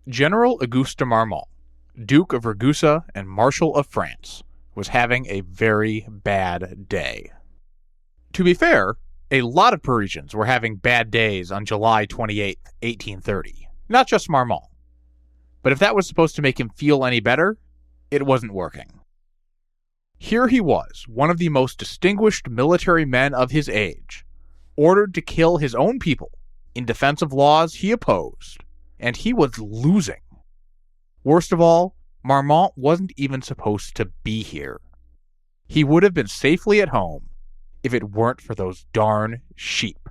General Auguste de Marmont, Duke of Ragusa and Marshal of France, was having a very bad day. To be fair, a lot of Parisians were having bad days on July 28, 1830, not just Marmont. But if that was supposed to make him feel any better, it wasn't working. Here he was, one of the most distinguished military men of his age, ordered to kill his own people in defense of laws he opposed, and he was losing. Worst of all, Marmont wasn't even supposed to be here. He would have been safely at home if it weren't for those darn sheep.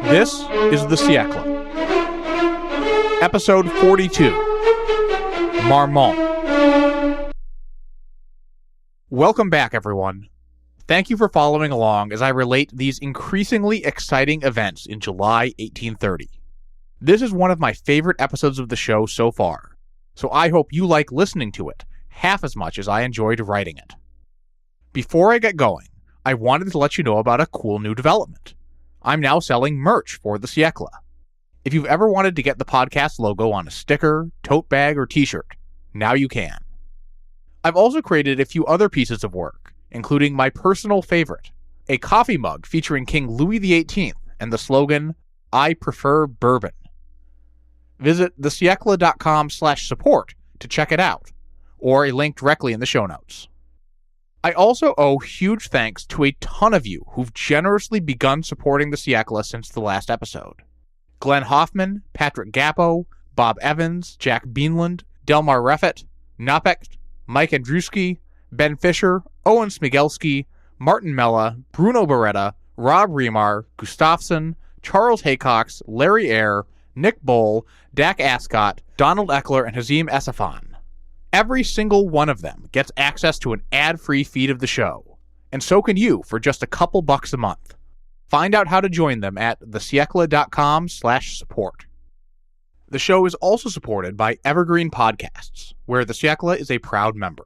This is the Siècle. Episode 42, Marmont. Welcome back, everyone. Thank you for following along as I relate these increasingly exciting events in July 1830. This is one of my favorite episodes of the show so far, so I hope you like listening to it half as much as I enjoyed writing it. Before I get going, I wanted to let you know about a cool new development. I'm now selling merch for the Siècle. If you've ever wanted to get the podcast logo on a sticker, tote bag, or t-shirt, now you can. I've also created a few other pieces of work, including my personal favorite, a coffee mug featuring King Louis XVIII and the slogan, "I prefer bourbon." Visit thesiècle.com/support to check it out, or a link directly in the show notes. I also owe huge thanks to a ton of you who've generously begun supporting the Siècle since the last episode. Glenn Hoffman, Patrick Gappo, Bob Evans, Jack Beanland, Delmar Reffett, Nopecht, Mike Andruski, Ben Fisher, Owen Smigelski, Martin Mella, Bruno Beretta, Rob Remar, Gustafsson, Charles Haycox, Larry Eyre, Nick Bowl, Dak Ascott, Donald Eckler, and Hazim Esafan. Every single one of them gets access to an ad-free feed of the show, and so can you for just a couple bucks a month. Find out how to join them at thesiècle.com/support. The show is also supported by Evergreen Podcasts, where the Siècle is a proud member.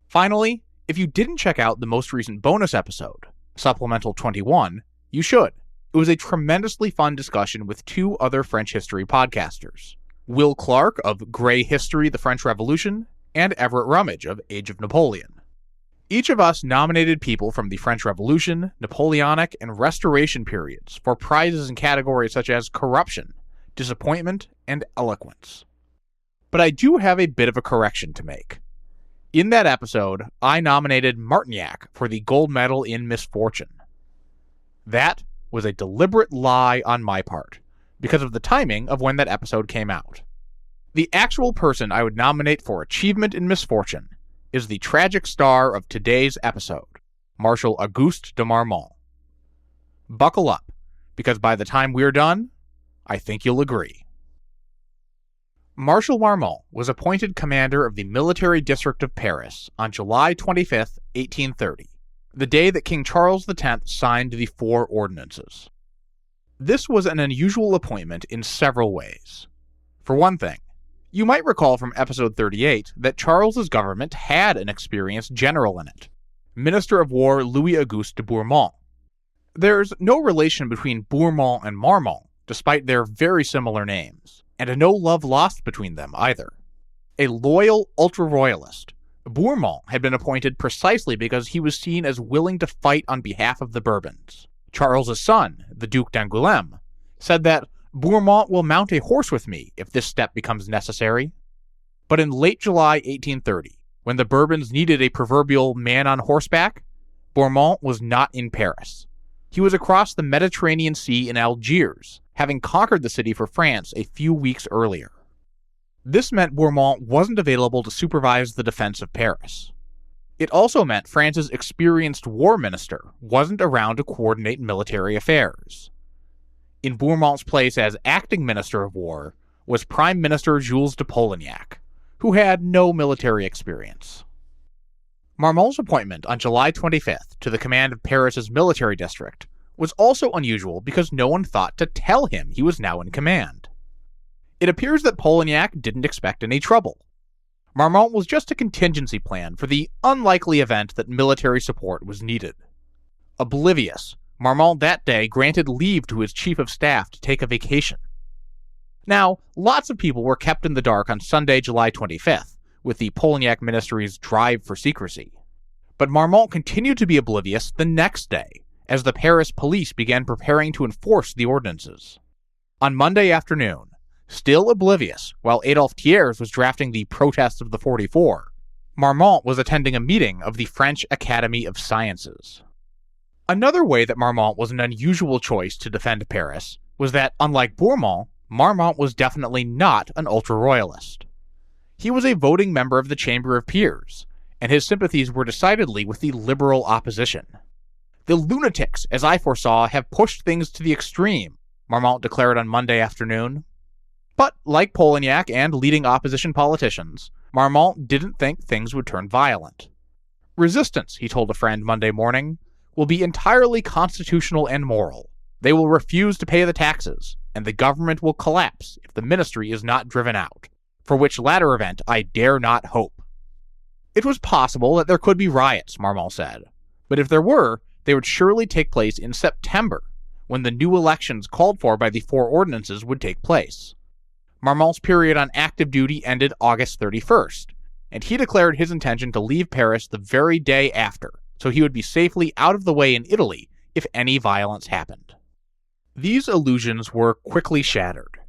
Finally, if you didn't check out the most recent bonus episode, Supplemental 21, you should. It was a tremendously fun discussion with two other French history podcasters, Will Clark of Grey History, The French Revolution, and Everett Rummage of Age of Napoleon. Each of us nominated people from the French Revolution, Napoleonic, and Restoration periods for prizes in categories such as corruption, disappointment, and eloquence. But I do have a bit of a correction to make. In that episode, I nominated Martignac for the gold medal in misfortune. That was a deliberate lie on my part, because of the timing of when that episode came out. The actual person I would nominate for achievement in misfortune is the tragic star of today's episode, Marshal Auguste de Marmont. Buckle up, because by the time we're done, I think you'll agree. Marshal Marmont was appointed commander of the military district of Paris on July 25, 1830, the day that King Charles X signed the Four Ordinances. This was an unusual appointment in several ways. For one thing, you might recall from episode 38 that Charles's government had an experienced general in it, Minister of War Louis Auguste de Bourmont. There's no relation between Bourmont and Marmont, despite their very similar names, and no love lost between them either. A loyal ultra-royalist, Bourmont had been appointed precisely because he was seen as willing to fight on behalf of the Bourbons. Charles's son, the Duc d'Angoulême, said that Bourmont will mount a horse with me if this step becomes necessary. But in late July 1830, when the Bourbons needed a proverbial man on horseback, Bourmont was not in Paris. He was across the Mediterranean Sea in Algiers, having conquered the city for France a few weeks earlier. This meant Bourmont wasn't available to supervise the defense of Paris. It also meant France's experienced war minister wasn't around to coordinate military affairs. In Bourmont's place as acting Minister of War was Prime Minister Jules de Polignac, who had no military experience. Marmont's appointment on July 25th to the command of Paris's military district was also unusual because no one thought to tell him he was now in command. It appears that Polignac didn't expect any trouble. Marmont was just a contingency plan for the unlikely event that military support was needed. Oblivious, Marmont that day granted leave to his chief of staff to take a vacation. Now, lots of people were kept in the dark on Sunday, July 25th, with the Polignac ministry's drive for secrecy. But Marmont continued to be oblivious the next day, as the Paris police began preparing to enforce the ordinances. On Monday afternoon, still oblivious while Adolphe Thiers was drafting the Protest of the 44, Marmont was attending a meeting of the French Academy of Sciences. Another way that Marmont was an unusual choice to defend Paris was that, unlike Bourmont, Marmont was definitely not an ultra-royalist. He was a voting member of the Chamber of Peers, and his sympathies were decidedly with the liberal opposition. "The lunatics, as I foresaw, have pushed things to the extreme," Marmont declared on Monday afternoon. But, like Polignac and leading opposition politicians, Marmont didn't think things would turn violent. "Resistance," he told a friend Monday morning, "will be entirely constitutional and moral. They will refuse to pay the taxes, and the government will collapse if the ministry is not driven out, for which latter event I dare not hope." It was possible that there could be riots, Marmont said, but if there were, they would surely take place in September, when the new elections called for by the Four Ordinances would take place. Marmont's period on active duty ended August 31st, and he declared his intention to leave Paris the very day after, so he would be safely out of the way in Italy if any violence happened. These illusions were quickly shattered.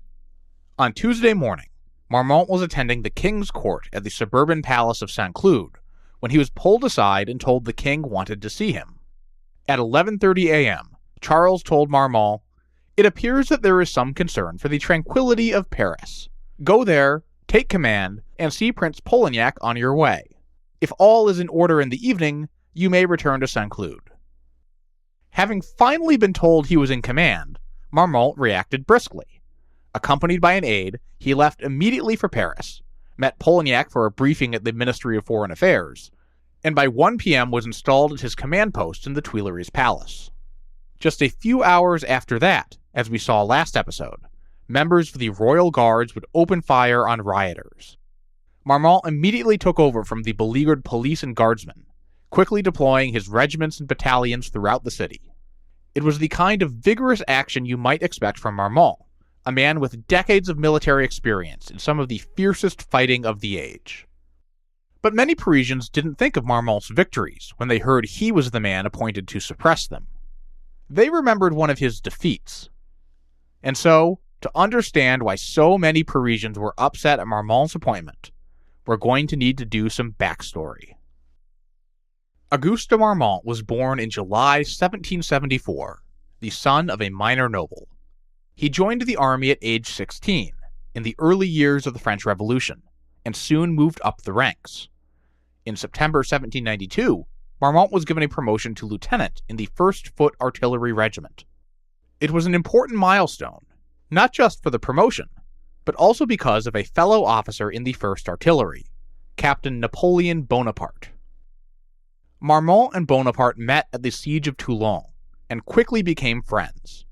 On Tuesday morning, Marmont was attending the King's Court at the suburban palace of Saint-Cloud when he was pulled aside and told the king wanted to see him. At 11:30 a.m., Charles told Marmont, "It appears that there is some concern for the tranquility of Paris. Go there, take command, and see Prince Polignac on your way. If all is in order in the evening, you may return to Saint-Cloud." Having finally been told he was in command, Marmont reacted briskly. Accompanied by an aide, he left immediately for Paris, met Polignac for a briefing at the Ministry of Foreign Affairs, and by 1 p.m. was installed at his command post in the Tuileries Palace. Just a few hours after that, as we saw last episode, members of the Royal Guards would open fire on rioters. Marmont immediately took over from the beleaguered police and guardsmen, quickly deploying his regiments and battalions throughout the city. It was the kind of vigorous action you might expect from Marmont, a man with decades of military experience in some of the fiercest fighting of the age. But many Parisians didn't think of Marmont's victories when they heard he was the man appointed to suppress them. They remembered one of his defeats. And so, to understand why so many Parisians were upset at Marmont's appointment, we're going to need to do some backstory. Auguste de Marmont was born in July 1774, the son of a minor noble. He joined the army at age 16, in the early years of the French Revolution, and soon moved up the ranks. In September 1792, Marmont was given a promotion to lieutenant in the 1st Foot Artillery Regiment. It was an important milestone, not just for the promotion, but also because of a fellow officer in the 1st Artillery, Captain Napoleon Bonaparte. Marmont and Bonaparte met at the Siege of Toulon, and quickly became friends.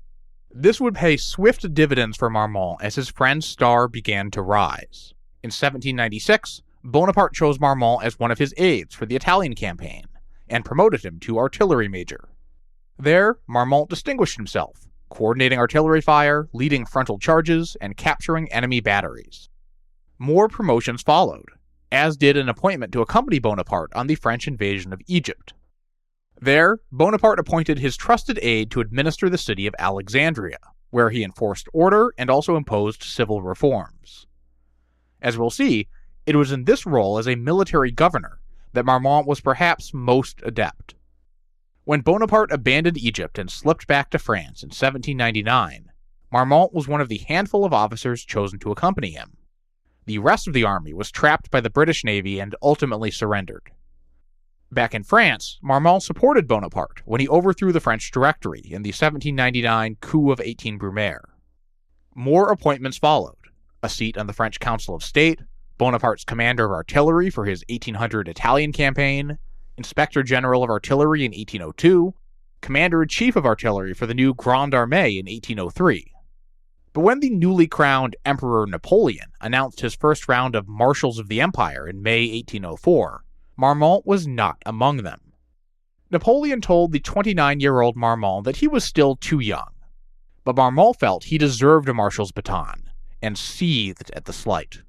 This would pay swift dividends for Marmont as his friend's star began to rise. In 1796, Bonaparte chose Marmont as one of his aides for the Italian campaign, and promoted him to artillery major. There, Marmont distinguished himself, coordinating artillery fire, leading frontal charges, and capturing enemy batteries. More promotions followed, as did an appointment to accompany Bonaparte on the French invasion of Egypt. There, Bonaparte appointed his trusted aide to administer the city of Alexandria, where he enforced order and also imposed civil reforms. As we'll see, it was in this role as a military governor that Marmont was perhaps most adept. When Bonaparte abandoned Egypt and slipped back to France in 1799, Marmont was one of the handful of officers chosen to accompany him. The rest of the army was trapped by the British Navy and ultimately surrendered. Back in France, Marmont supported Bonaparte when he overthrew the French Directory in the 1799 coup of 18 Brumaire. More appointments followed: a seat on the French Council of State, Bonaparte's commander of artillery for his 1800 Italian campaign, Inspector General of Artillery in 1802, Commander-in-Chief of Artillery for the new Grande Armée in 1803. But when the newly crowned Emperor Napoleon announced his first round of Marshals of the Empire in May 1804, Marmont was not among them. Napoleon told the 29-year-old Marmont that he was still too young, but Marmont felt he deserved a marshal's baton, and seethed at the slight.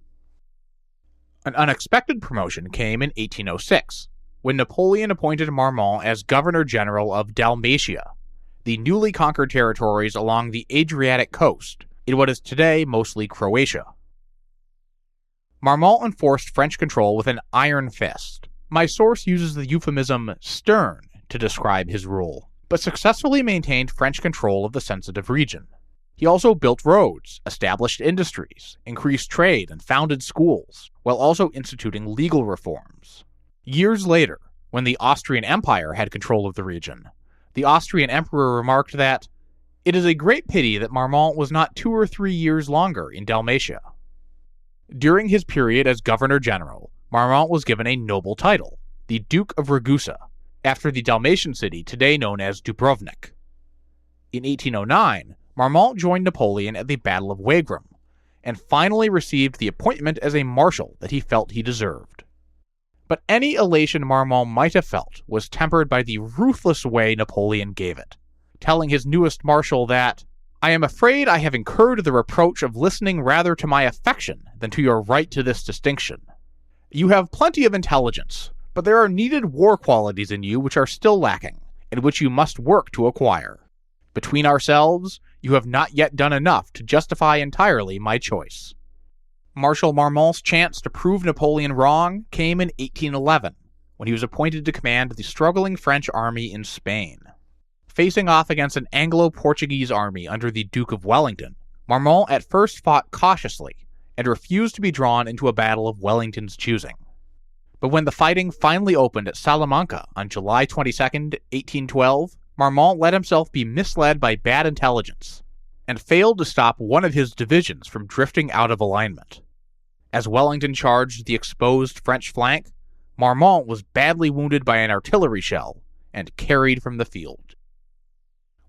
An unexpected promotion came in 1806, when Napoleon appointed Marmont as Governor-General of Dalmatia, the newly conquered territories along the Adriatic coast, in what is today mostly Croatia. Marmont enforced French control with an iron fist. My source uses the euphemism stern to describe his rule, but successfully maintained French control of the sensitive region. He also built roads, established industries, increased trade, and founded schools, while also instituting legal reforms. Years later, when the Austrian Empire had control of the region, the Austrian emperor remarked that, "It is a great pity that Marmont was not 2 or 3 years longer in Dalmatia." During his period as governor-general, Marmont was given a noble title, the Duke of Ragusa, after the Dalmatian city today known as Dubrovnik. In 1809, Marmont joined Napoleon at the Battle of Wagram, and finally received the appointment as a marshal that he felt he deserved. But any elation Marmont might have felt was tempered by the ruthless way Napoleon gave it, telling his newest marshal that, "I am afraid I have incurred the reproach of listening rather to my affection than to your right to this distinction. You have plenty of intelligence, but there are needed war qualities in you which are still lacking, and which you must work to acquire. Between ourselves, you have not yet done enough to justify entirely my choice." Marshal Marmont's chance to prove Napoleon wrong came in 1811, when he was appointed to command the struggling French army in Spain. Facing off against an Anglo-Portuguese army under the Duke of Wellington, Marmont at first fought cautiously and refused to be drawn into a battle of Wellington's choosing. But when the fighting finally opened at Salamanca on July 22, 1812, Marmont let himself be misled by bad intelligence, and failed to stop one of his divisions from drifting out of alignment. As Wellington charged the exposed French flank, Marmont was badly wounded by an artillery shell and carried from the field.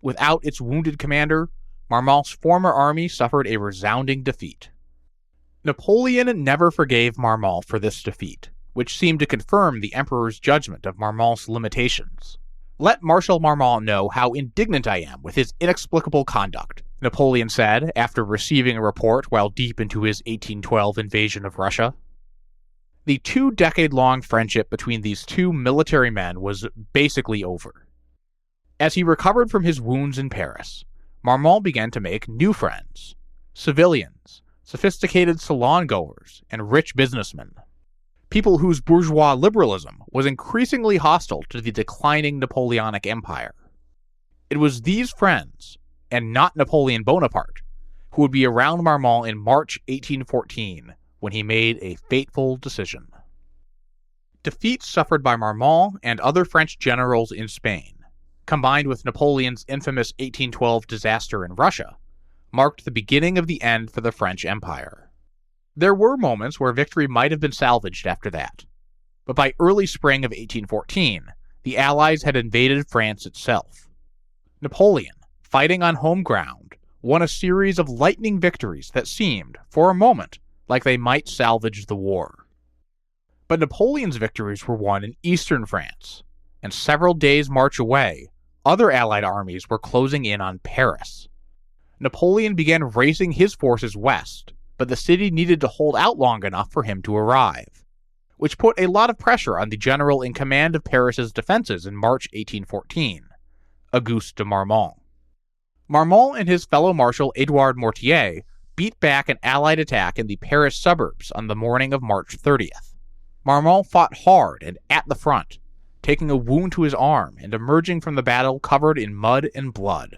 Without its wounded commander, Marmont's former army suffered a resounding defeat. Napoleon never forgave Marmont for this defeat, which seemed to confirm the emperor's judgment of Marmont's limitations. "Let Marshal Marmont know how indignant I am with his inexplicable conduct," Napoleon said after receiving a report while deep into his 1812 invasion of Russia. The 2-decade-long friendship between these two military men was basically over. As he recovered from his wounds in Paris, Marmont began to make new friends: civilians, sophisticated salon-goers, and rich businessmen. People whose bourgeois liberalism was increasingly hostile to the declining Napoleonic Empire. It was these friends, and not Napoleon Bonaparte, who would be around Marmont in March 1814 when he made a fateful decision. Defeats suffered by Marmont and other French generals in Spain, combined with Napoleon's infamous 1812 disaster in Russia, marked the beginning of the end for the French Empire. There were moments where victory might have been salvaged after that, but by early spring of 1814, the Allies had invaded France itself. Napoleon, fighting on home ground, won a series of lightning victories that seemed, for a moment, like they might salvage the war. But Napoleon's victories were won in eastern France, and several days' march away, other Allied armies were closing in on Paris. Napoleon began racing his forces west, but the city needed to hold out long enough for him to arrive, which put a lot of pressure on the general in command of Paris's defenses in March 1814, Auguste de Marmont. Marmont and his fellow marshal Édouard Mortier beat back an Allied attack in the Paris suburbs on the morning of March 30th. Marmont fought hard and at the front, taking a wound to his arm and emerging from the battle covered in mud and blood.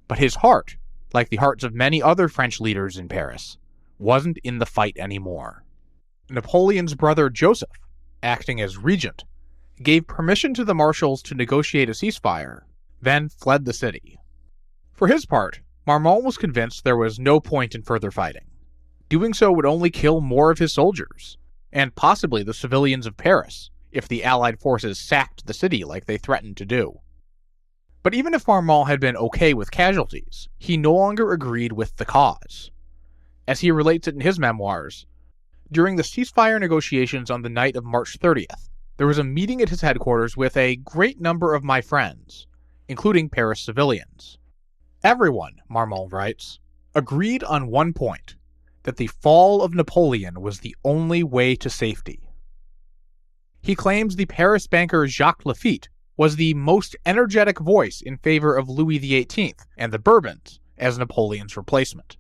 But his heart, like the hearts of many other French leaders in Paris, wasn't in the fight anymore. Napoleon's brother Joseph, acting as regent, gave permission to the marshals to negotiate a ceasefire, then fled the city. For his part, Marmont was convinced there was no point in further fighting. Doing so would only kill more of his soldiers, and possibly the civilians of Paris, if the Allied forces sacked the city like they threatened to do. But even if Marmont had been okay with casualties, he no longer agreed with the cause. As he relates it in his memoirs, during the ceasefire negotiations on the night of March 30th, there was a meeting at his headquarters with a great number of my friends, including Paris civilians. Everyone, Marmont writes, agreed on one point, that the fall of Napoleon was the only way to safety. He claims the Paris banker Jacques Lafitte was the most energetic voice in favor of Louis XVIII and the Bourbons as Napoleon's replacement.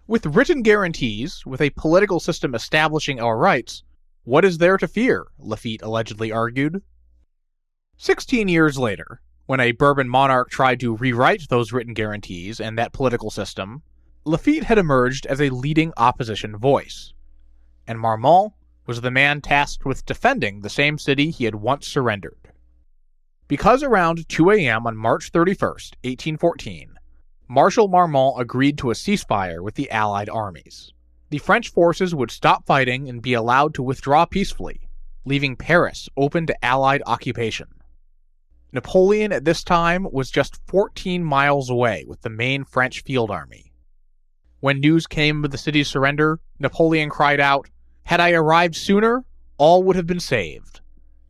With written guarantees, with a political system establishing our rights, what is there to fear? Lafitte allegedly argued. 16 years later, when a Bourbon monarch tried to rewrite those written guarantees and that political system, Lafitte had emerged as a leading opposition voice, and Marmont was the man tasked with defending the same city he had once surrendered. Because around 2 a.m. on March 31, 1814, Marshal Marmont agreed to a ceasefire with the Allied armies. The French forces would stop fighting and be allowed to withdraw peacefully, leaving Paris open to Allied occupation. Napoleon at this time was just 14 miles away with the main French field army. When news came of the city's surrender, Napoleon cried out, "Had I arrived sooner, all would have been saved,"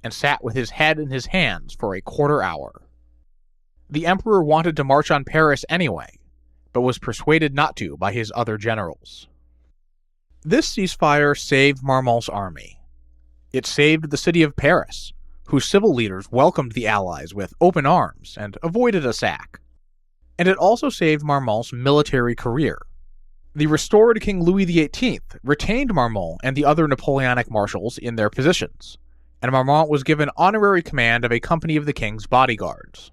and sat with his head in his hands for a quarter hour. The emperor wanted to march on Paris anyway, but was persuaded not to by his other generals. This ceasefire saved Marmont's army. It saved the city of Paris, whose civil leaders welcomed the Allies with open arms and avoided a sack. And it also saved Marmont's military career. The restored King Louis XVIII retained Marmont and the other Napoleonic marshals in their positions, and Marmont was given honorary command of a company of the king's bodyguards.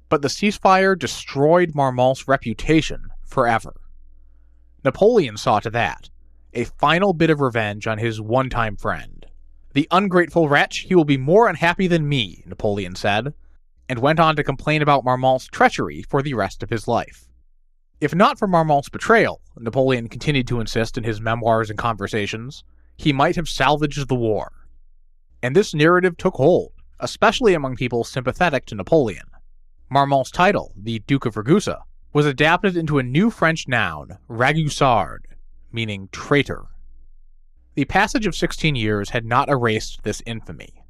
But the ceasefire destroyed Marmont's reputation forever. Napoleon saw to that, a final bit of revenge on his one-time friend. "The ungrateful wretch, he will be more unhappy than me," Napoleon said, and went on to complain about Marmont's treachery for the rest of his life. If not for Marmont's betrayal, Napoleon continued to insist in his memoirs and conversations, he might have salvaged the war. And this narrative took hold, especially among people sympathetic to Napoleon. Marmont's title, the Duke of Ragusa, was adapted into a new French noun, ragusard, meaning traitor. The passage of 16 years had not erased this infamy.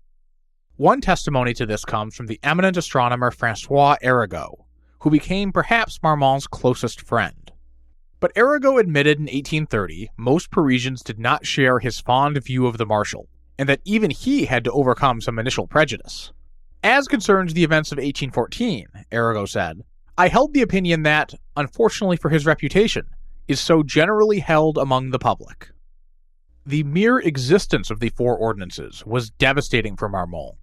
One testimony to this comes from the eminent astronomer François Arago, who became perhaps Marmont's closest friend. But Arago admitted in 1830 most Parisians did not share his fond view of the Marshal, and that even he had to overcome some initial prejudice. As concerns the events of 1814, Arago said, "I held the opinion that, unfortunately for his reputation, is so generally held among the public." The mere existence of the Four Ordinances was devastating for Marmont,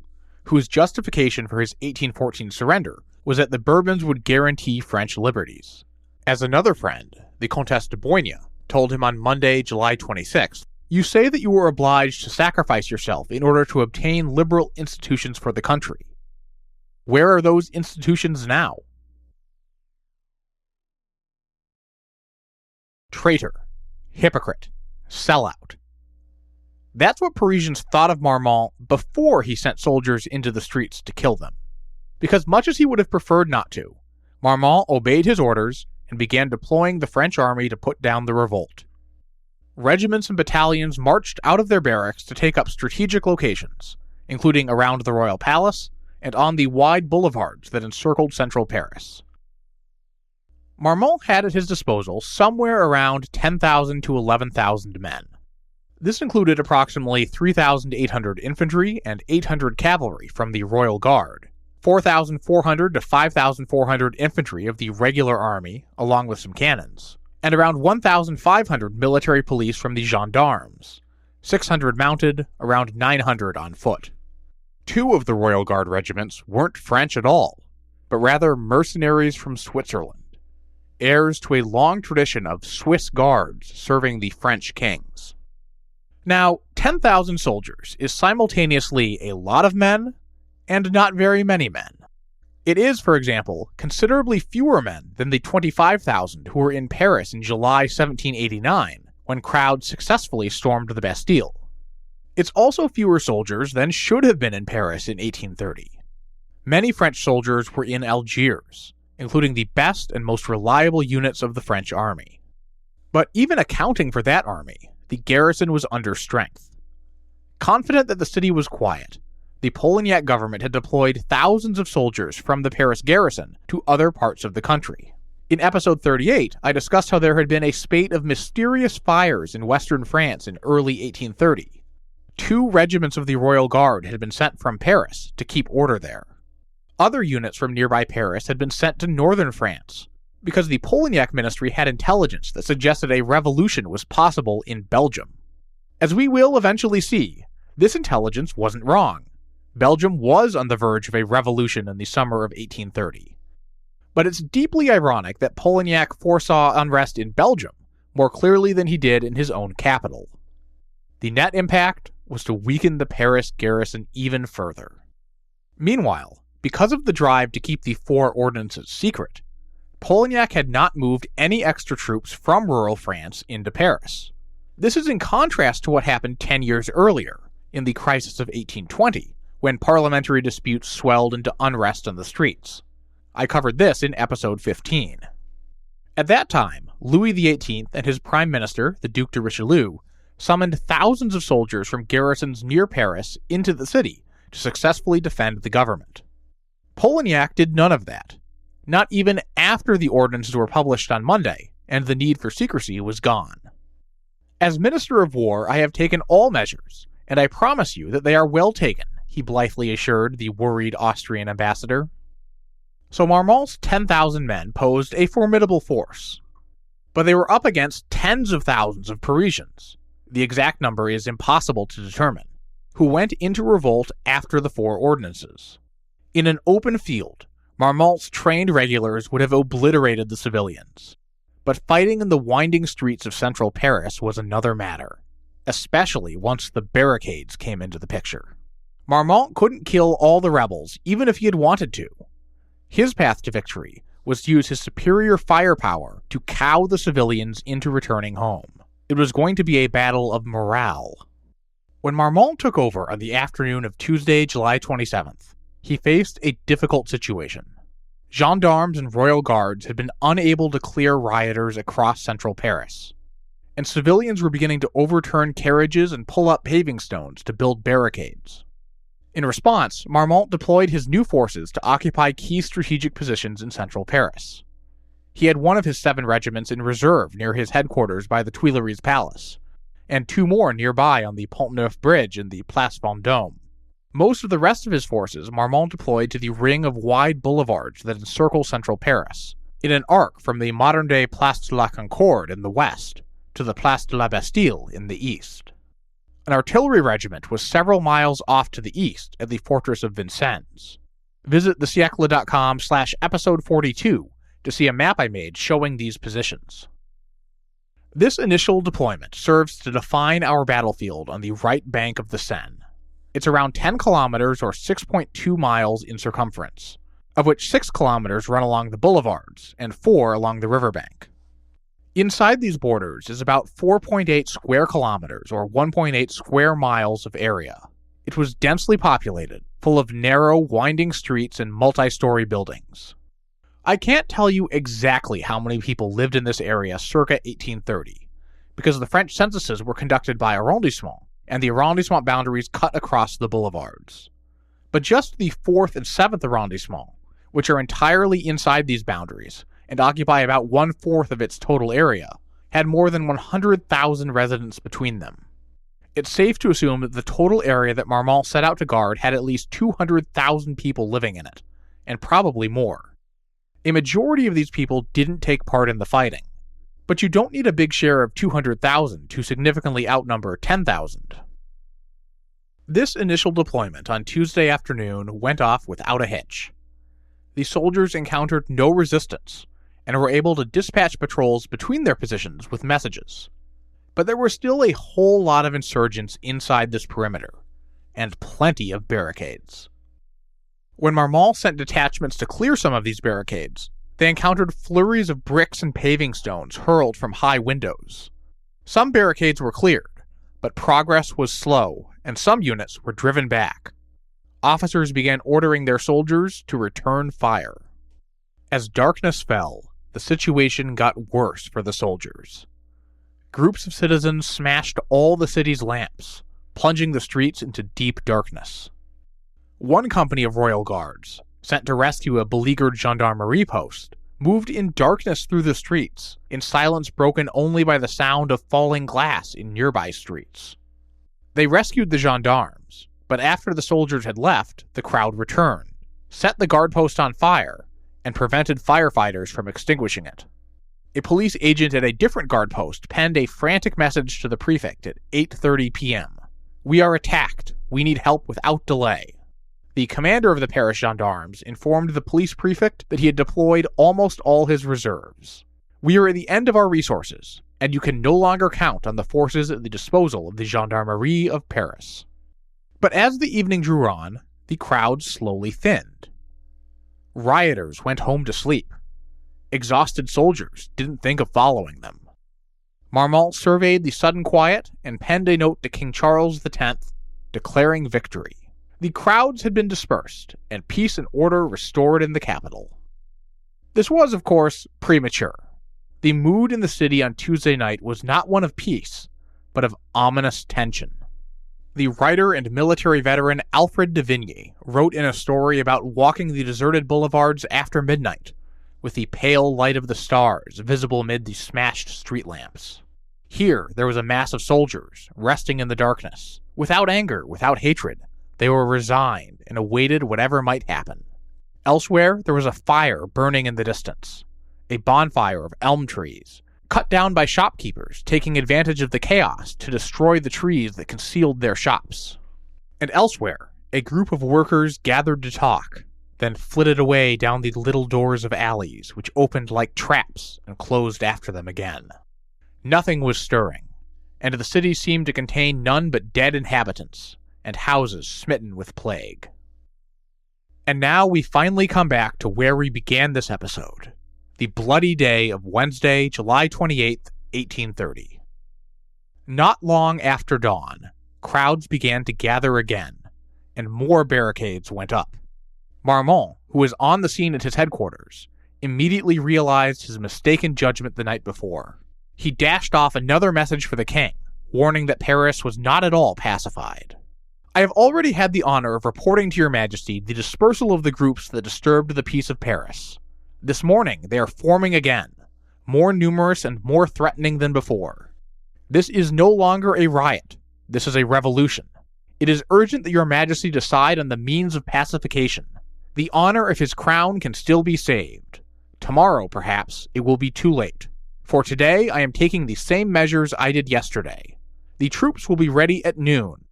whose justification for his 1814 surrender was that the Bourbons would guarantee French liberties. As another friend, the Comtesse de Boigne, told him on Monday, July 26th, "You say that you were obliged to sacrifice yourself in order to obtain liberal institutions for the country. Where are those institutions now?" Traitor, hypocrite, sellout. That's what Parisians thought of Marmont before he sent soldiers into the streets to kill them. Because much as he would have preferred not to, Marmont obeyed his orders and began deploying the French army to put down the revolt. Regiments and battalions marched out of their barracks to take up strategic locations, including around the royal palace and on the wide boulevards that encircled central Paris. Marmont had at his disposal somewhere around 10,000 to 11,000 men. This included approximately 3,800 infantry and 800 cavalry from the Royal Guard, 4,400 to 5,400 infantry of the regular army, along with some cannons, and around 1,500 military police from the gendarmes, 600 mounted, around 900 on foot. 2 of the Royal Guard regiments weren't French at all, but rather mercenaries from Switzerland, heirs to a long tradition of Swiss guards serving the French kings. Now, 10,000 soldiers is simultaneously a lot of men and not very many men. It is, for example, considerably fewer men than the 25,000 who were in Paris in July 1789 when crowds successfully stormed the Bastille. It's also fewer soldiers than should have been in Paris in 1830. Many French soldiers were in Algiers, including the best and most reliable units of the French army. But even accounting for that army, the garrison was under strength. Confident that the city was quiet, the Polignac government had deployed thousands of soldiers from the Paris garrison to other parts of the country. In episode 38, I discussed how there had been a spate of mysterious fires in western France in early 1830. 2 regiments of the Royal Guard had been sent from Paris to keep order there. Other units from nearby Paris had been sent to northern France, because the Polignac ministry had intelligence that suggested a revolution was possible in Belgium. As we will eventually see, this intelligence wasn't wrong. Belgium was on the verge of a revolution in the summer of 1830. But it's deeply ironic that Polignac foresaw unrest in Belgium more clearly than he did in his own capital. The net impact was to weaken the Paris garrison even further. Meanwhile, because of the drive to keep the Four Ordinances secret, Polignac had not moved any extra troops from rural France into Paris. This is in contrast to what happened 10 years earlier, in the crisis of 1820, when parliamentary disputes swelled into unrest on the streets. I covered this in episode 15. At that time, Louis XVIII and his prime minister, the Duc de Richelieu, summoned thousands of soldiers from garrisons near Paris into the city to successfully defend the government. Polignac did none of that, not even after the ordinances were published on Monday and the need for secrecy was gone. As Minister of War, I have taken all measures, and I promise you that they are well taken, he blithely assured the worried Austrian ambassador. So Marmont's 10,000 men posed a formidable force. But they were up against tens of thousands of Parisians, the exact number is impossible to determine, who went into revolt after the Four Ordinances. In an open field, Marmont's trained regulars would have obliterated the civilians. But fighting in the winding streets of central Paris was another matter, especially once the barricades came into the picture. Marmont couldn't kill all the rebels, even if he had wanted to. His path to victory was to use his superior firepower to cow the civilians into returning home. It was going to be a battle of morale. When Marmont took over on the afternoon of Tuesday, July 27th, he faced a difficult situation. Gendarmes and royal guards had been unable to clear rioters across central Paris, and civilians were beginning to overturn carriages and pull up paving stones to build barricades. In response, Marmont deployed his new forces to occupy key strategic positions in central Paris. He had one of his 7 regiments in reserve near his headquarters by the Tuileries Palace, and 2 more nearby on the Pont-Neuf Bridge and the Place Vendôme. Most of the rest of his forces Marmont deployed to the ring of wide boulevards that encircle central Paris, in an arc from the modern-day Place de la Concorde in the west to the Place de la Bastille in the east. An artillery regiment was several miles off to the east at the fortress of Vincennes. Visit thesiecle.com/episode 42 to see a map I made showing these positions. This initial deployment serves to define our battlefield on the right bank of the Seine. It's around 10 kilometers or 6.2 miles in circumference, of which 6 kilometers run along the boulevards and 4 along the riverbank. Inside these borders is about 4.8 square kilometers or 1.8 square miles of area. It was densely populated, full of narrow, winding streets and multi-story buildings. I can't tell you exactly how many people lived in this area circa 1830, because the French censuses were conducted by arrondissement, and the arrondissement boundaries cut across the boulevards. But just the 4th and 7th arrondissement, which are entirely inside these boundaries, and occupy about 1/4 of its total area, had more than 100,000 residents between them. It's safe to assume that the total area that Marmont set out to guard had at least 200,000 people living in it, and probably more. A majority of these people didn't take part in the fighting, but you don't need a big share of 200,000 to significantly outnumber 10,000. This initial deployment on Tuesday afternoon went off without a hitch. The soldiers encountered no resistance, and were able to dispatch patrols between their positions with messages. But there were still a whole lot of insurgents inside this perimeter, and plenty of barricades. When Marmont sent detachments to clear some of these barricades, they encountered flurries of bricks and paving stones hurled from high windows. Some barricades were cleared, but progress was slow, and some units were driven back. Officers began ordering their soldiers to return fire. As darkness fell, the situation got worse for the soldiers. Groups of citizens smashed all the city's lamps, plunging the streets into deep darkness. One company of royal guards, sent to rescue a beleaguered gendarmerie post, moved in darkness through the streets, in silence broken only by the sound of falling glass in nearby streets. They rescued the gendarmes, but after the soldiers had left, the crowd returned, set the guard post on fire, and prevented firefighters from extinguishing it. A police agent at a different guard post penned a frantic message to the prefect at 8:30 p.m. "We are attacked. We need help without delay." The commander of the Paris gendarmes informed the police prefect that he had deployed almost all his reserves. "We are at the end of our resources, and you can no longer count on the forces at the disposal of the Gendarmerie of Paris." But as the evening drew on, the crowd slowly thinned. Rioters went home to sleep. Exhausted soldiers didn't think of following them. Marmont surveyed the sudden quiet and penned a note to King Charles X, declaring victory. The crowds had been dispersed, and peace and order restored in the capital. This was, of course, premature. The mood in the city on Tuesday night was not one of peace, but of ominous tension. The writer and military veteran Alfred de Vigny wrote in a story about walking the deserted boulevards after midnight, with the pale light of the stars visible amid the smashed street lamps. Here there was a mass of soldiers, resting in the darkness. Without anger, without hatred, they were resigned and awaited whatever might happen. Elsewhere there was a fire burning in the distance, a bonfire of elm trees, cut down by shopkeepers taking advantage of the chaos to destroy the trees that concealed their shops. And elsewhere, a group of workers gathered to talk, then flitted away down the little doors of alleys which opened like traps and closed after them again. Nothing was stirring, and the city seemed to contain none but dead inhabitants, and houses smitten with plague. And now we finally come back to where we began this episode, the bloody day of Wednesday, July 28th, 1830. Not long after dawn, crowds began to gather again, and more barricades went up. Marmont, who was on the scene at his headquarters, immediately realized his mistaken judgment the night before. He dashed off another message for the king, warning that Paris was not at all pacified. "I have already had the honor of reporting to your majesty the dispersal of the groups that disturbed the peace of Paris. This morning they are forming again, more numerous and more threatening than before. This is no longer a riot. This is a revolution. It is urgent that your majesty decide on the means of pacification. The honor of his crown can still be saved. Tomorrow, perhaps, it will be too late. For today I am taking the same measures I did yesterday. The troops will be ready at noon,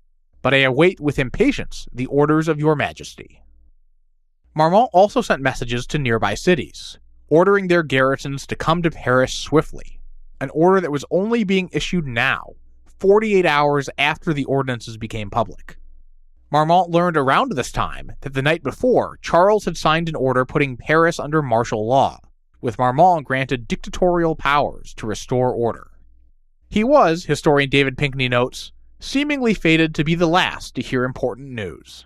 but I await with impatience the orders of your majesty." Marmont also sent messages to nearby cities, ordering their garrisons to come to Paris swiftly, an order that was only being issued now, 48 hours after the ordinances became public. Marmont learned around this time that the night before, Charles had signed an order putting Paris under martial law, with Marmont granted dictatorial powers to restore order. He was, historian David Pinkney notes, seemingly fated to be the last to hear important news.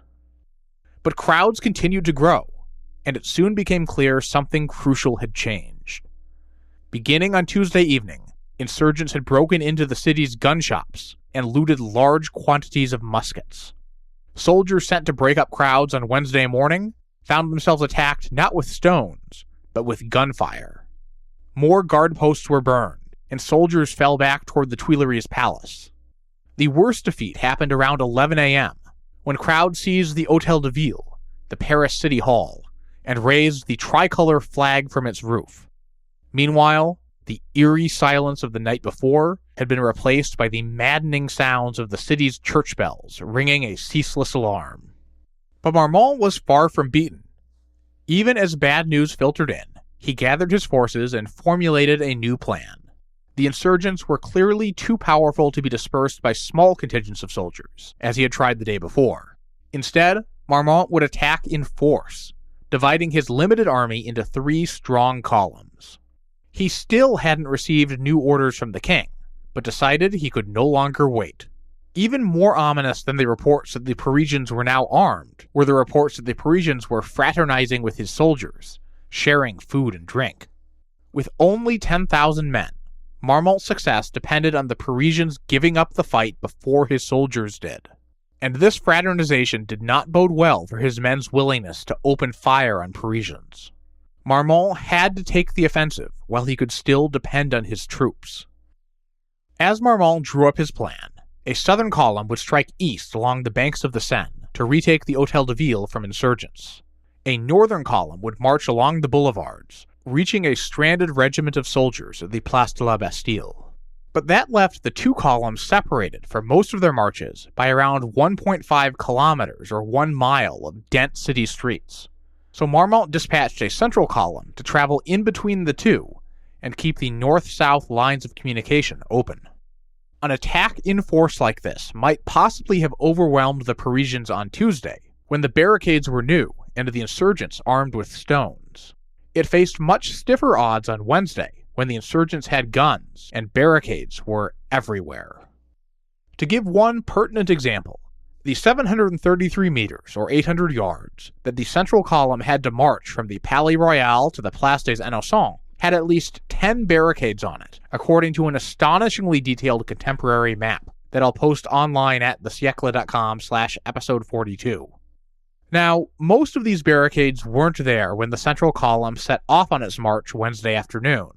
But crowds continued to grow, and it soon became clear something crucial had changed. Beginning on Tuesday evening, insurgents had broken into the city's gun shops and looted large quantities of muskets. Soldiers sent to break up crowds on Wednesday morning found themselves attacked not with stones, but with gunfire. More guard posts were burned, and soldiers fell back toward the Tuileries Palace. The worst defeat happened around 11 a.m., when crowds seized the Hôtel de Ville, the Paris City Hall, and raised the tricolor flag from its roof. Meanwhile, the eerie silence of the night before had been replaced by the maddening sounds of the city's church bells ringing a ceaseless alarm. But Marmont was far from beaten. Even as bad news filtered in, he gathered his forces and formulated a new plan. The insurgents were clearly too powerful to be dispersed by small contingents of soldiers, as he had tried the day before. Instead, Marmont would attack in force, dividing his limited army into 3 strong columns. He still hadn't received new orders from the king, but decided he could no longer wait. Even more ominous than the reports that the Parisians were now armed were the reports that the Parisians were fraternizing with his soldiers, sharing food and drink. With only 10,000 men, Marmont's success depended on the Parisians giving up the fight before his soldiers did. And this fraternization did not bode well for his men's willingness to open fire on Parisians. Marmont had to take the offensive while he could still depend on his troops. As Marmont drew up his plan, a southern column would strike east along the banks of the Seine to retake the Hôtel de Ville from insurgents. A northern column would march along the boulevards, reaching a stranded regiment of soldiers at the Place de la Bastille. But that left the two columns separated for most of their marches by around 1.5 kilometers or 1 mile of dense city streets. So Marmont dispatched a central column to travel in between the two and keep the north-south lines of communication open. An attack in force like this might possibly have overwhelmed the Parisians on Tuesday, when the barricades were new and the insurgents armed with stones. It faced much stiffer odds on Wednesday, when the insurgents had guns and barricades were everywhere. To give one pertinent example, the 733 meters, or 800 yards, that the central column had to march from the Palais Royal to the Place des Innocents had at least 10 barricades on it, according to an astonishingly detailed contemporary map that I'll post online at thesiècle.com/episode 42. Now, most of these barricades weren't there when the central column set off on its march Wednesday afternoon.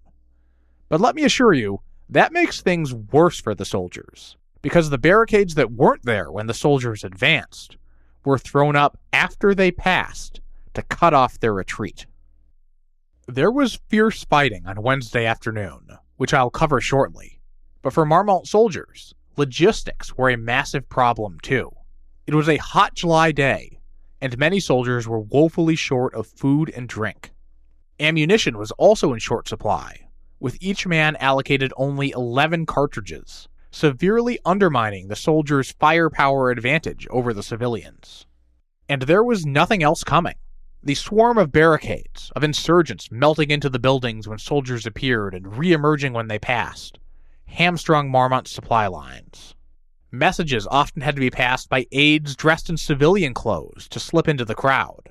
But let me assure you, that makes things worse for the soldiers, because the barricades that weren't there when the soldiers advanced were thrown up after they passed to cut off their retreat. There was fierce fighting on Wednesday afternoon, which I'll cover shortly, but for Marmont soldiers, logistics were a massive problem too. It was a hot July day, and many soldiers were woefully short of food and drink. Ammunition was also in short supply, with each man allocated only 11 cartridges, severely undermining the soldiers' firepower advantage over the civilians. And there was nothing else coming. The swarm of barricades, of insurgents melting into the buildings when soldiers appeared and re-emerging when they passed, hamstrung Marmont's supply lines. Messages often had to be passed by aides dressed in civilian clothes to slip into the crowd.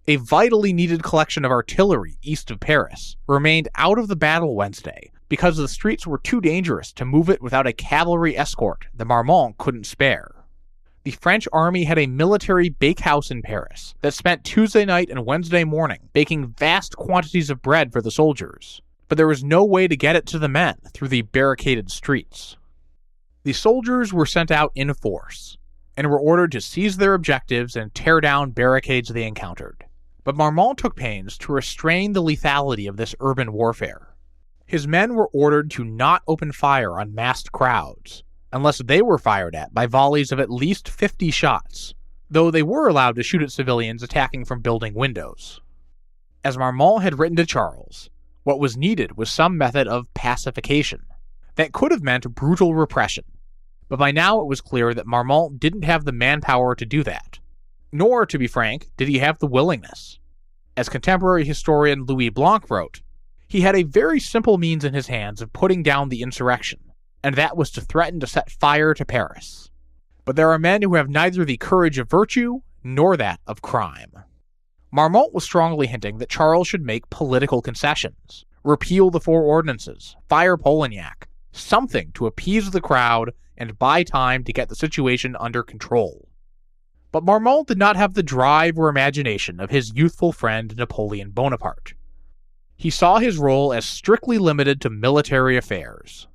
A vitally needed collection of artillery east of Paris remained out of the battle Wednesday because the streets were too dangerous to move it without a cavalry escort that Marmont couldn't spare. The French army had a military bakehouse in Paris that spent Tuesday night and Wednesday morning baking vast quantities of bread for the soldiers, but there was no way to get it to the men through the barricaded streets. The soldiers were sent out in force, and were ordered to seize their objectives and tear down barricades they encountered. But Marmont took pains to restrain the lethality of this urban warfare. His men were ordered to not open fire on massed crowds, unless they were fired at by volleys of at least 50 shots, though they were allowed to shoot at civilians attacking from building windows. As Marmont had written to Charles, what was needed was some method of pacification. That could have meant brutal repression, but by now it was clear that Marmont didn't have the manpower to do that. Nor, to be frank, did he have the willingness. As contemporary historian Louis Blanc wrote, he had a very simple means in his hands of putting down the insurrection, and that was to threaten to set fire to Paris. But there are men who have neither the courage of virtue nor that of crime. Marmont was strongly hinting that Charles should make political concessions, repeal the Four Ordinances, fire Polignac, something to appease the crowd and buy time to get the situation under control. But Marmont did not have the drive or imagination of his youthful friend Napoleon Bonaparte. He saw his role as strictly limited to military affairs.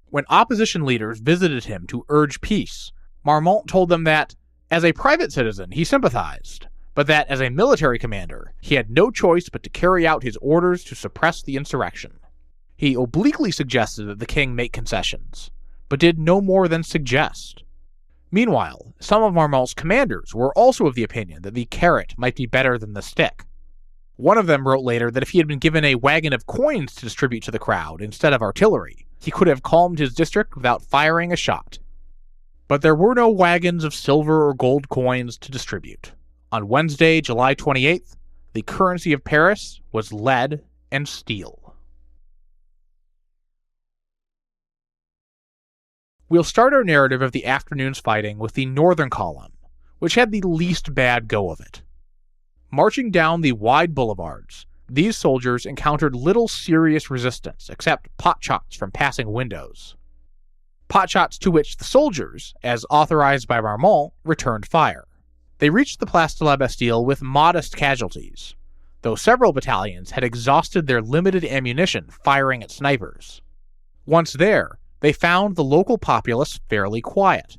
When opposition leaders visited him to urge peace, Marmont told them that, as a private citizen, he sympathized, but that as a military commander, he had no choice but to carry out his orders to suppress the insurrection. He obliquely suggested that the king make concessions, but did no more than suggest. Meanwhile, some of Marmont's commanders were also of the opinion that the carrot might be better than the stick. One of them wrote later that if he had been given a wagon of coins to distribute to the crowd instead of artillery, he could have calmed his district without firing a shot. But there were no wagons of silver or gold coins to distribute. On Wednesday, July 28th, the currency of Paris was lead and steel. We'll start our narrative of the afternoon's fighting with the northern column, which had the least bad go of it. Marching down the wide boulevards, these soldiers encountered little serious resistance except potshots from passing windows. Potshots to which the soldiers, as authorized by Marmont, returned fire. They reached the Place de la Bastille with modest casualties, though several battalions had exhausted their limited ammunition firing at snipers. Once there, they found the local populace fairly quiet,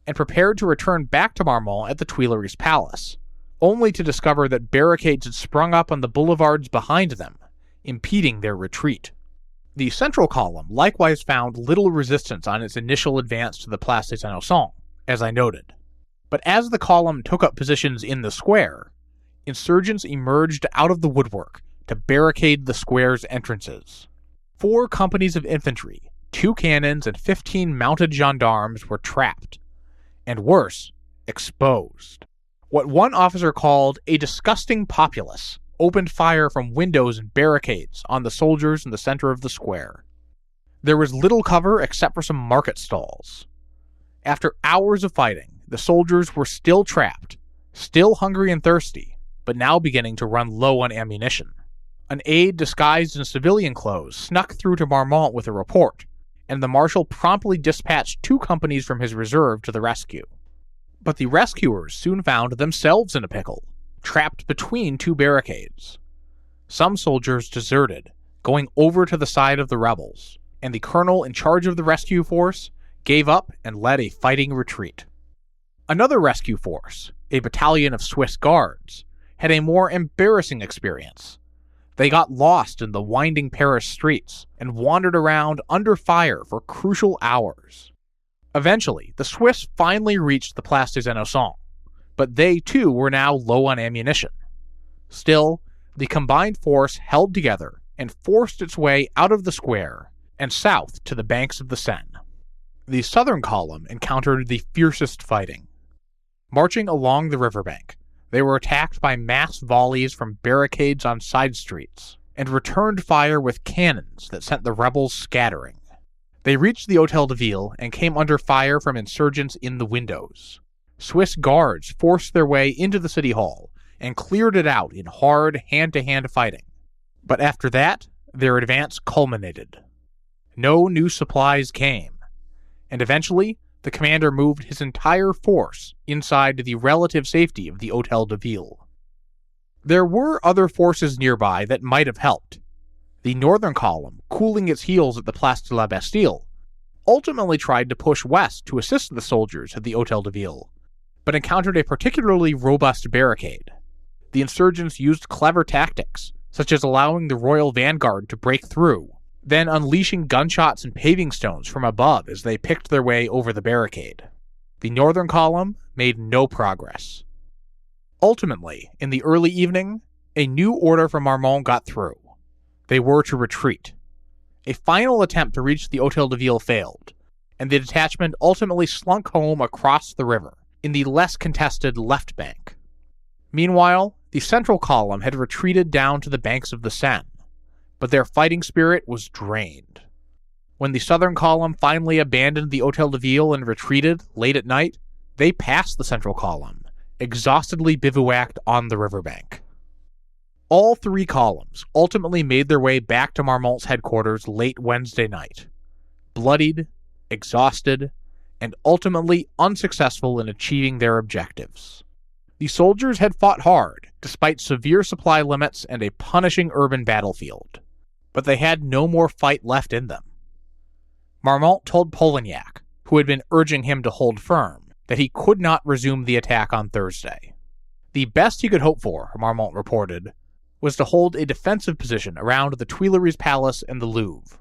and prepared to return back to Marmont at the Tuileries Palace, only to discover that barricades had sprung up on the boulevards behind them, impeding their retreat. The central column likewise found little resistance on its initial advance to the Place des Innocents, as I noted. But as the column took up positions in the square, insurgents emerged out of the woodwork to barricade the square's entrances. 4 companies of infantry, 2 cannons, and 15 mounted gendarmes were trapped, and worse, exposed. What one officer called a disgusting populace opened fire from windows and barricades on the soldiers in the center of the square. There was little cover except for some market stalls. After hours of fighting, the soldiers were still trapped, still hungry and thirsty, but now beginning to run low on ammunition. An aide disguised in civilian clothes snuck through to Marmont with a report, and the marshal promptly dispatched 2 companies from his reserve to the rescue. But the rescuers soon found themselves in a pickle, trapped between 2 barricades. Some soldiers deserted, going over to the side of the rebels, and the colonel in charge of the rescue force gave up and led a fighting retreat. Another rescue force, a battalion of Swiss guards, had a more embarrassing experience. They got lost in the winding Paris streets and wandered around under fire for crucial hours. Eventually, the Swiss finally reached the Place des Innocents, but they too were now low on ammunition. Still, the combined force held together and forced its way out of the square and south to the banks of the Seine. The southern column encountered the fiercest fighting. Marching along the riverbank, they were attacked by mass volleys from barricades on side streets, and returned fire with cannons that sent the rebels scattering. They reached the Hôtel de Ville and came under fire from insurgents in the windows. Swiss guards forced their way into the city hall and cleared it out in hard hand-to-hand fighting. But after that, their advance culminated. No new supplies came, and eventually the commander moved his entire force inside the relative safety of the Hôtel de Ville. There were other forces nearby that might have helped. The northern column, cooling its heels at the Place de la Bastille, ultimately tried to push west to assist the soldiers at the Hôtel de Ville, but encountered a particularly robust barricade. The insurgents used clever tactics, such as allowing the royal vanguard to break through, then unleashing gunshots and paving stones from above as they picked their way over the barricade. The northern column made no progress. Ultimately, in the early evening, a new order from Marmont got through. They were to retreat. A final attempt to reach the Hôtel de Ville failed, and the detachment ultimately slunk home across the river, in the less contested left bank. Meanwhile, the central column had retreated down to the banks of the Seine, but their fighting spirit was drained. When the southern column finally abandoned the Hôtel de Ville and retreated late at night, they passed the central column, exhaustedly bivouacked on the riverbank. All 3 columns ultimately made their way back to Marmont's headquarters late Wednesday night, bloodied, exhausted, and ultimately unsuccessful in achieving their objectives. The soldiers had fought hard, despite severe supply limits and a punishing urban battlefield, but they had no more fight left in them. Marmont told Polignac, who had been urging him to hold firm, that he could not resume the attack on Thursday. The best he could hope for, Marmont reported, was to hold a defensive position around the Tuileries Palace and the Louvre.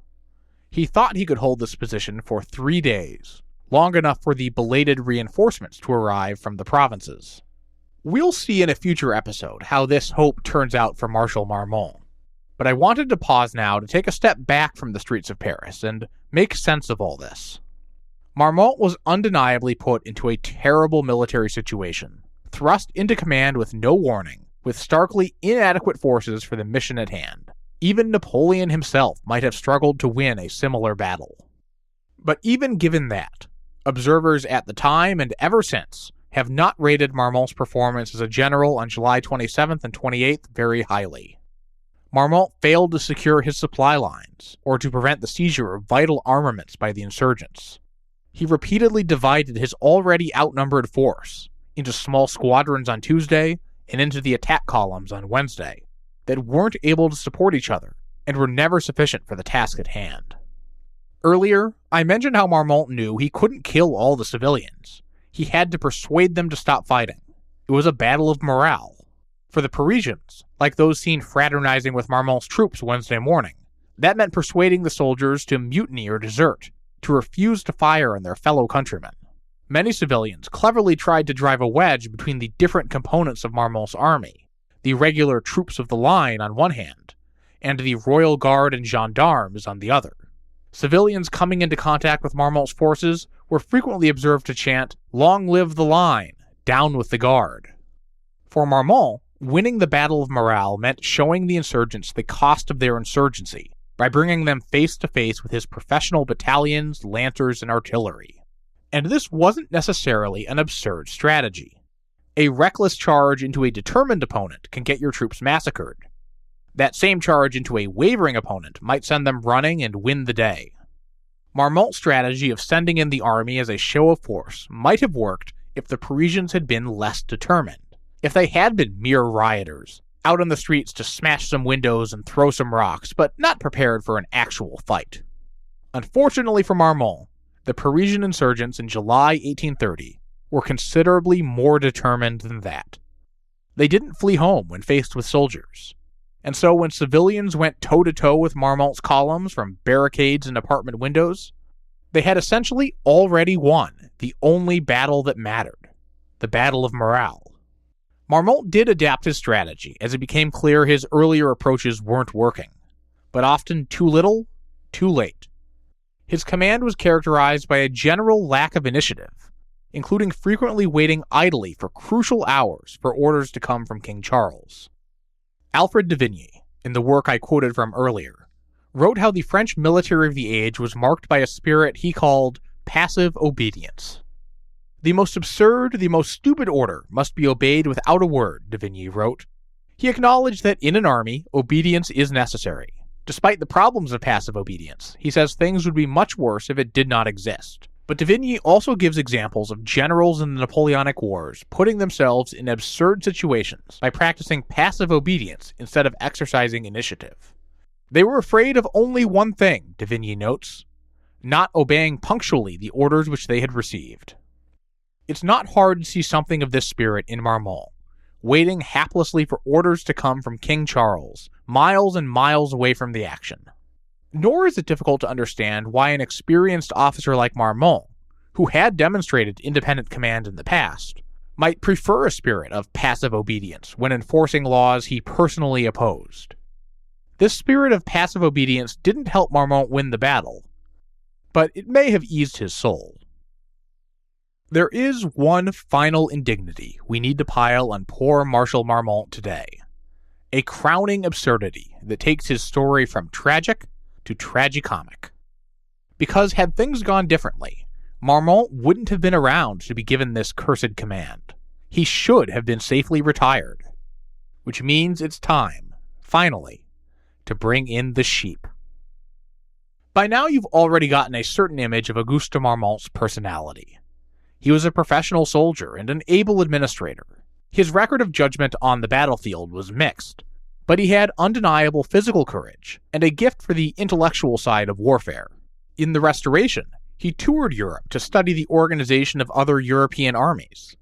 He thought he could hold this position for 3 days, long enough for the belated reinforcements to arrive from the provinces. We'll see in a future episode how this hope turns out for Marshal Marmont, but I wanted to pause now to take a step back from the streets of Paris and make sense of all this. Marmont was undeniably put into a terrible military situation, thrust into command with no warning, with starkly inadequate forces for the mission at hand. Even Napoleon himself might have struggled to win a similar battle. But even given that, observers at the time and ever since have not rated Marmont's performance as a general on July 27th and 28th very highly. Marmont failed to secure his supply lines or to prevent the seizure of vital armaments by the insurgents. He repeatedly divided his already outnumbered force into small squadrons on Tuesday and into the attack columns on Wednesday that weren't able to support each other and were never sufficient for the task at hand. Earlier, I mentioned how Marmont knew he couldn't kill all the civilians. He had to persuade them to stop fighting. It was a battle of morale. For the Parisians, like those seen fraternizing with Marmont's troops Wednesday morning, that meant persuading the soldiers to mutiny or desert, to refuse to fire on their fellow countrymen. Many civilians cleverly tried to drive a wedge between the different components of Marmont's army, the regular troops of the line on one hand, and the Royal Guard and gendarmes on the other. Civilians coming into contact with Marmont's forces were frequently observed to chant, "Long live the line, down with the Guard." For Marmont, winning the battle of morale meant showing the insurgents the cost of their insurgency by bringing them face to face with his professional battalions, lancers, and artillery. And this wasn't necessarily an absurd strategy. A reckless charge into a determined opponent can get your troops massacred. That same charge into a wavering opponent might send them running and win the day. Marmont's strategy of sending in the army as a show of force might have worked if the Parisians had been less determined. If they had been mere rioters, out on the streets to smash some windows and throw some rocks, but not prepared for an actual fight. Unfortunately for Marmont, the Parisian insurgents in July 1830 were considerably more determined than that. They didn't flee home when faced with soldiers. And so when civilians went toe-to-toe with Marmont's columns from barricades and apartment windows, they had essentially already won the only battle that mattered, the battle of morale. Marmont did adapt his strategy as it became clear his earlier approaches weren't working, but often too little, too late. His command was characterized by a general lack of initiative, including frequently waiting idly for crucial hours for orders to come from King Charles. Alfred de Vigny, in the work I quoted from earlier, wrote how the French military of the age was marked by a spirit he called passive obedience. The most absurd, the most stupid order must be obeyed without a word, de Vigny wrote. He acknowledged that in an army, obedience is necessary. Despite the problems of passive obedience, he says things would be much worse if it did not exist. But de Vigny also gives examples of generals in the Napoleonic Wars putting themselves in absurd situations by practicing passive obedience instead of exercising initiative. They were afraid of only one thing, de Vigny notes, not obeying punctually the orders which they had received. It's not hard to see something of this spirit in Marmont, waiting haplessly for orders to come from King Charles, miles and miles away from the action. Nor is it difficult to understand why an experienced officer like Marmont, who had demonstrated independent command in the past, might prefer a spirit of passive obedience when enforcing laws he personally opposed. This spirit of passive obedience didn't help Marmont win the battle, but it may have eased his soul. There is one final indignity we need to pile on poor Marshal Marmont today. A crowning absurdity that takes his story from tragic to tragicomic. Because had things gone differently, Marmont wouldn't have been around to be given this cursed command. He should have been safely retired. Which means it's time, finally, to bring in the sheep. By now you've already gotten a certain image of Auguste de Marmont's personality. He was a professional soldier and an able administrator. His record of judgment on the battlefield was mixed, but he had undeniable physical courage and a gift for the intellectual side of warfare. In the Restoration, he toured Europe to study the organization of other European armies.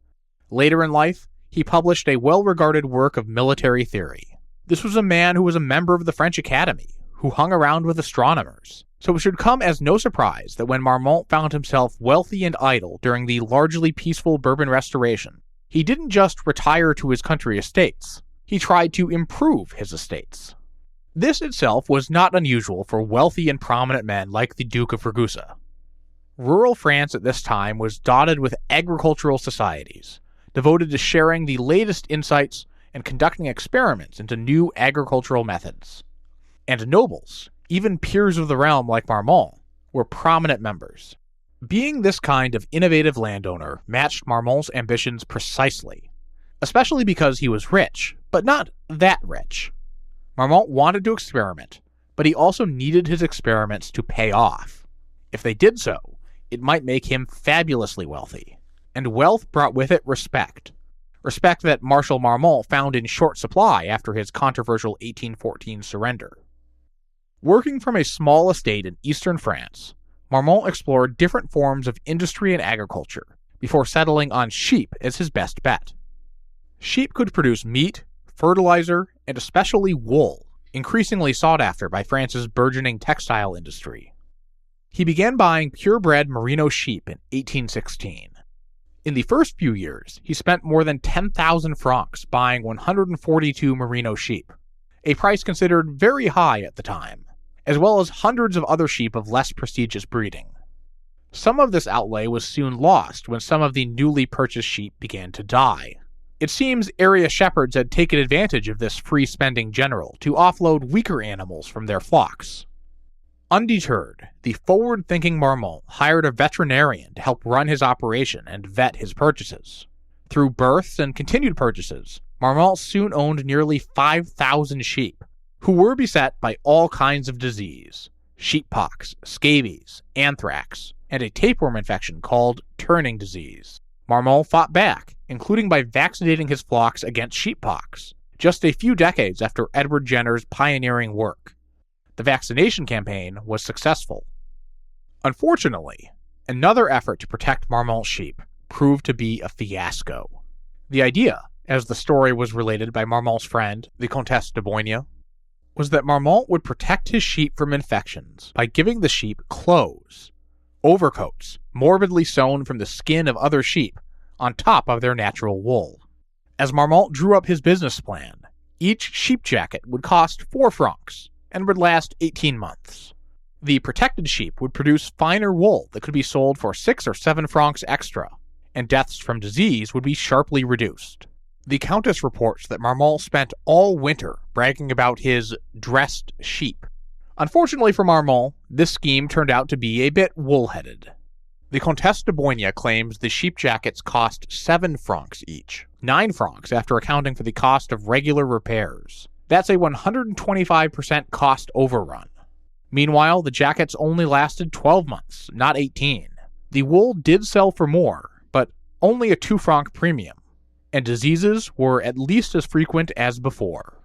Later in life, he published a well-regarded work of military theory. This was a man who was a member of the French Academy, who hung around with astronomers. So it should come as no surprise that when Marmont found himself wealthy and idle during the largely peaceful Bourbon Restoration, he didn't just retire to his country estates, he tried to improve his estates. This itself was not unusual for wealthy and prominent men like the Duke of Ragusa. Rural France at this time was dotted with agricultural societies, devoted to sharing the latest insights and conducting experiments into new agricultural methods. And nobles, even peers of the realm like Marmont, were prominent members. Being this kind of innovative landowner matched Marmont's ambitions precisely, especially because he was rich, but not that rich. Marmont wanted to experiment, but he also needed his experiments to pay off. If they did so, it might make him fabulously wealthy. And wealth brought with it respect. Respect that Marshal Marmont found in short supply after his controversial 1814 surrender. Working from a small estate in eastern France, Marmont explored different forms of industry and agriculture before settling on sheep as his best bet. Sheep could produce meat, fertilizer, and especially wool, increasingly sought after by France's burgeoning textile industry. He began buying purebred merino sheep in 1816. In the first few years, he spent more than 10,000 francs buying 142 merino sheep, a price considered very high at the time, as well as hundreds of other sheep of less prestigious breeding. Some of this outlay was soon lost when some of the newly purchased sheep began to die. It seems area shepherds had taken advantage of this free-spending general to offload weaker animals from their flocks. Undeterred, the forward-thinking Marmont hired a veterinarian to help run his operation and vet his purchases. Through births and continued purchases, Marmont soon owned nearly 5,000 sheep, who were beset by all kinds of disease: sheeppox, scabies, anthrax, and a tapeworm infection called turning disease. Marmont fought back, including by vaccinating his flocks against sheeppox, just a few decades after Edward Jenner's pioneering work. The vaccination campaign was successful. Unfortunately, another effort to protect Marmont's sheep proved to be a fiasco. The idea, as the story was related by Marmont's friend, the Comtesse de Boigny, was that Marmont would protect his sheep from infections by giving the sheep clothes, overcoats, morbidly sewn from the skin of other sheep, on top of their natural wool. As Marmont drew up his business plan, each sheep jacket would cost 4 francs and would last 18 months. The protected sheep would produce finer wool that could be sold for 6 or 7 francs extra, and deaths from disease would be sharply reduced. The Countess reports that Marmont spent all winter bragging about his dressed sheep. Unfortunately for Marmont, this scheme turned out to be a bit wool-headed. The Comtesse de Boigny claims the sheep jackets cost 7 francs each, 9 francs after accounting for the cost of regular repairs. That's a 125% cost overrun. Meanwhile, the jackets only lasted 12 months, not 18. The wool did sell for more, but only a 2 franc premium, and diseases were at least as frequent as before.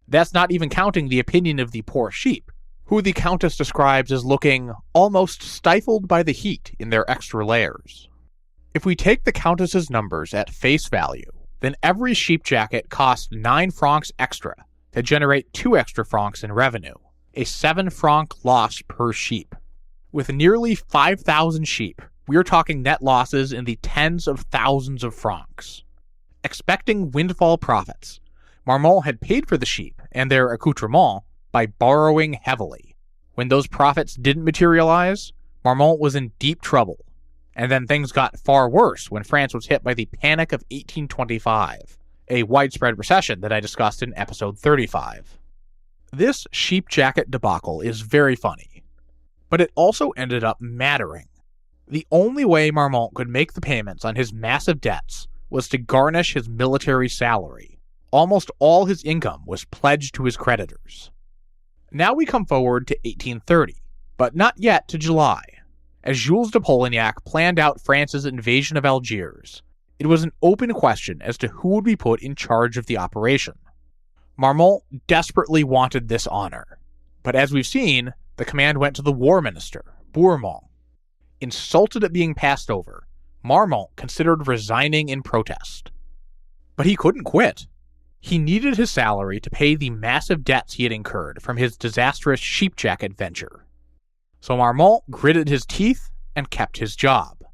That's not even counting the opinion of the poor sheep, who the Countess describes as looking almost stifled by the heat in their extra layers. If we take the Countess's numbers at face value, then every sheep jacket cost 9 francs extra to generate 2 extra francs in revenue, a 7 franc loss per sheep. With nearly 5,000 sheep, we are talking net losses in the tens of thousands of francs. Expecting windfall profits, Marmont had paid for the sheep and their accoutrements by borrowing heavily. When those profits didn't materialize, Marmont was in deep trouble. And then things got far worse when France was hit by the Panic of 1825, a widespread recession that I discussed in episode 35. This sheep jacket debacle is very funny, but it also ended up mattering. The only way Marmont could make the payments on his massive debts was to garnish his military salary. Almost all his income was pledged to his creditors. Now we come forward to 1830, but not yet to July. As Jules de Polignac planned out France's invasion of Algiers, it was an open question as to who would be put in charge of the operation. Marmont desperately wanted this honor, but as we've seen, the command went to the war minister, Bourmont. Insulted at being passed over, Marmont considered resigning in protest. But he couldn't quit. He needed his salary to pay the massive debts he had incurred from his disastrous sheep jacket venture. So Marmont gritted his teeth and kept his job,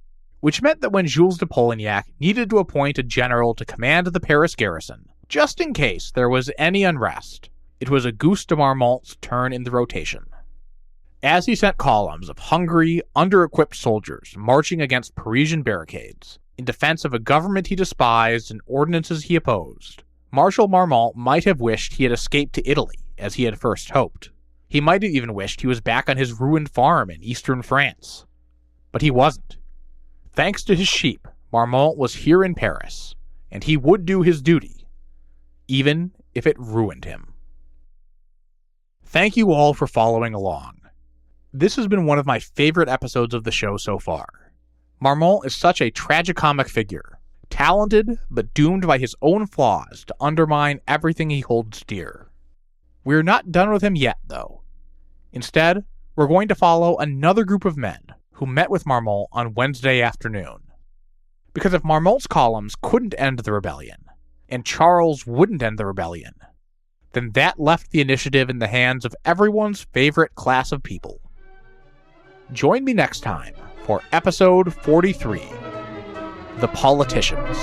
which meant that when Jules de Polignac needed to appoint a general to command the Paris garrison, just in case there was any unrest, it was Auguste de Marmont's turn in the rotation. As he sent columns of hungry, under-equipped soldiers marching against Parisian barricades in defense of a government he despised and ordinances he opposed, Marshal Marmont might have wished he had escaped to Italy, as he had first hoped. He might have even wished he was back on his ruined farm in eastern France. But he wasn't. Thanks to his sheep, Marmont was here in Paris, and he would do his duty, even if it ruined him. Thank you all for following along. This has been one of my favorite episodes of the show so far. Marmont is such a tragicomic figure, talented but doomed by his own flaws to undermine everything he holds dear. We're not done with him yet, though. Instead, we're going to follow another group of men who met with Marmont on Wednesday afternoon. Because if Marmont's columns couldn't end the rebellion, and Charles wouldn't end the rebellion, then that left the initiative in the hands of everyone's favorite class of people. Join me next time for episode 43, The Politicians.